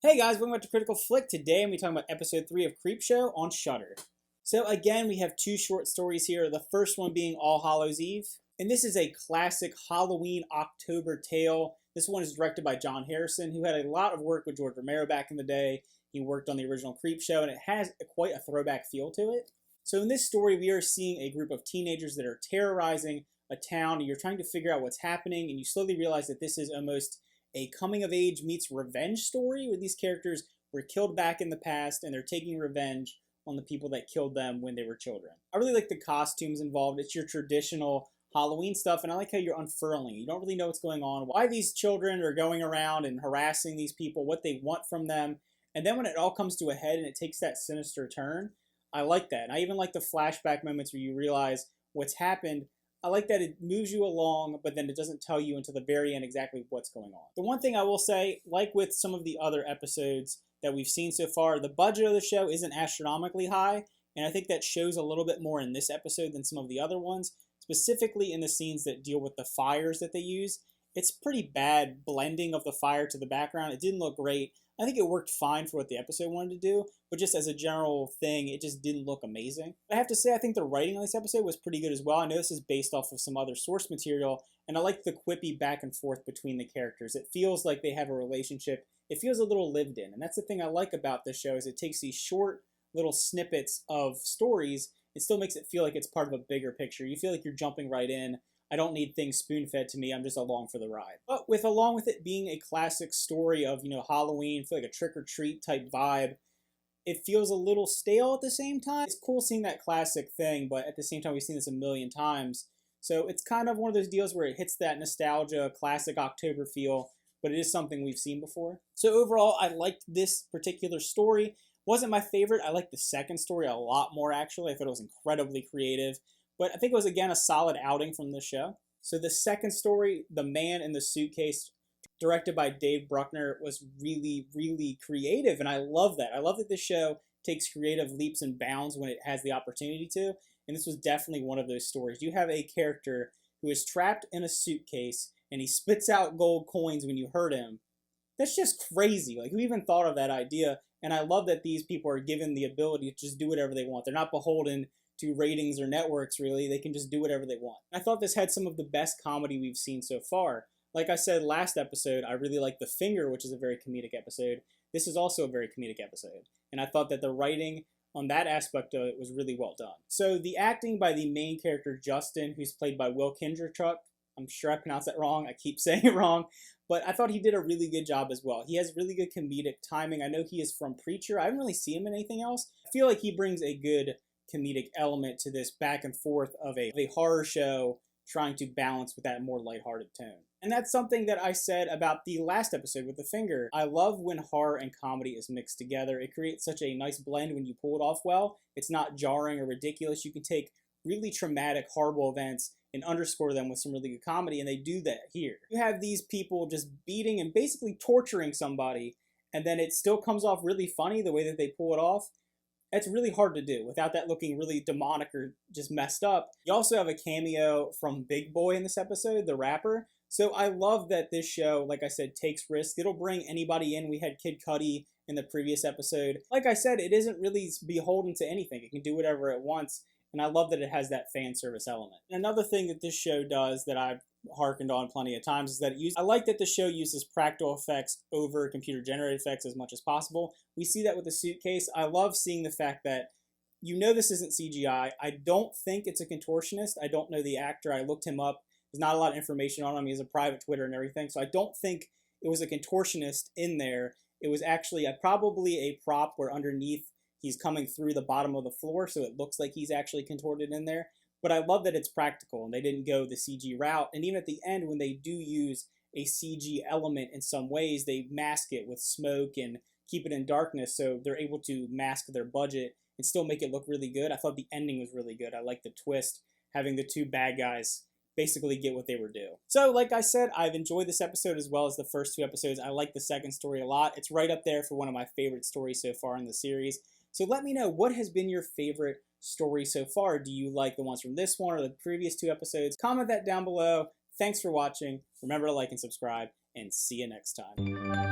Hey guys, welcome back to Critical Flick. Today I'm going to be talking about episode 3 of Creepshow on Shudder. So again, we have two short stories here, the first one being All Hallows Eve. And this is a classic Halloween October tale. This one is directed by John Harrison, who had a lot of work with George Romero back in the day. He worked on the original Creepshow, and it has quite a throwback feel to it. So in this story, we are seeing a group of teenagers that are terrorizing a town, and you're trying to figure out what's happening, and you slowly realize that this is almost a coming-of-age meets revenge story where these characters were killed back in the past and they're taking revenge on the people that killed them when they were children. I really like the costumes involved. It's your traditional Halloween stuff, and I like how you're unfurling. You don't really know what's going on, why these children are going around and harassing these people, what they want from them, and then when it all comes to a head and it takes that sinister turn, I like that. And I even like the flashback moments where you realize what's happened. I like that it moves you along, but then it doesn't tell you until the very end exactly what's going on. The one thing I will say, like with some of the other episodes that we've seen so far, the budget of the show isn't astronomically high, and I think that shows a little bit more in this episode than some of the other ones, specifically in the scenes that deal with the fires that they use. It's pretty bad blending of the fire to the background. It didn't look great. I think it worked fine for what the episode wanted to do, but just as a general thing, it just didn't look amazing. I have to say, I think the writing on this episode was pretty good as well. I know this is based off of some other source material, and I like the quippy back and forth between the characters. It feels like they have a relationship. It feels a little lived in, and that's the thing I like about this show, is it takes these short little snippets of stories. It still makes it feel like it's part of a bigger picture. You feel like you're jumping right in. I don't need things spoon-fed to me. I'm just along for the ride. But along with it being a classic story of, Halloween, feel like a trick-or-treat type vibe, it feels a little stale at the same time. It's cool seeing that classic thing, but at the same time, we've seen this a million times. So it's kind of one of those deals where it hits that nostalgia, classic October feel, but it is something we've seen before. So overall, I liked this particular story. Wasn't my favorite. I liked the second story a lot more, actually. I thought it was incredibly creative. But I think it was, again, a solid outing from the show. So the second story, The Man in the Suitcase, directed by Dave Bruckner, was really, really creative, and I love that. I love that this show takes creative leaps and bounds when it has the opportunity to, and this was definitely one of those stories. You have a character who is trapped in a suitcase, and he spits out gold coins when you hurt him. That's just crazy. Like, who even thought of that idea? And I love that these people are given the ability to just do whatever they want. They're not beholden to ratings or networks, really. They can just do whatever they want. I thought this had some of the best comedy we've seen so far. Like I said last episode, I really liked The Finger, which is a very comedic episode. This is also a very comedic episode. And I thought that the writing on that aspect of it was really well done. So the acting by the main character, Justin, who's played by Will Kindertruck, I'm sure I pronounced that wrong. I keep saying it wrong. But I thought he did a really good job as well. He has really good comedic timing. I know he is from Preacher. I haven't really seen him in anything else. I feel like he brings a good comedic element to this back and forth of a horror show trying to balance with that more lighthearted tone. And that's something that I said about the last episode with The Finger. I love when horror and comedy is mixed together. It creates such a nice blend when you pull it off well. It's not jarring or ridiculous. You can take really traumatic, horrible events and underscore them with some really good comedy, and they do that here. You have these people just beating and basically torturing somebody, and then it still comes off really funny the way that they pull it off. That's really hard to do without that looking really demonic or just messed up. You also have a cameo from Big Boy in this episode, the rapper. So I love that this show, like I said, takes risks. It'll bring anybody in. We had Kid Cudi in the previous episode. Like I said, it isn't really beholden to anything. It can do whatever it wants. And I love that it has that fan service element. And another thing that this show does that I've harkened on plenty of times is that I like that the show uses practical effects over computer-generated effects as much as possible. We see that with The Suitcase. I love seeing the fact that this isn't CGI. I don't think it's a contortionist. I don't know the actor. I looked him up. There's not a lot of information on him. He has a private Twitter and everything. So I don't think it was a contortionist in there. It was actually probably a prop where underneath he's coming through the bottom of the floor, so it looks like he's actually contorted in there. But I love that it's practical, and they didn't go the CG route. And even at the end, when they do use a CG element in some ways, they mask it with smoke and keep it in darkness, so they're able to mask their budget and still make it look really good. I thought the ending was really good. I like the twist, having the two bad guys basically get what they were due. So, like I said, I've enjoyed this episode as well as the first two episodes. I like the second story a lot. It's right up there for one of my favorite stories so far in the series. So let me know, what has been your favorite story so far? Do you like the ones from this one or the previous two episodes? Comment that down below. Thanks for watching. Remember to like and subscribe, and see you next time.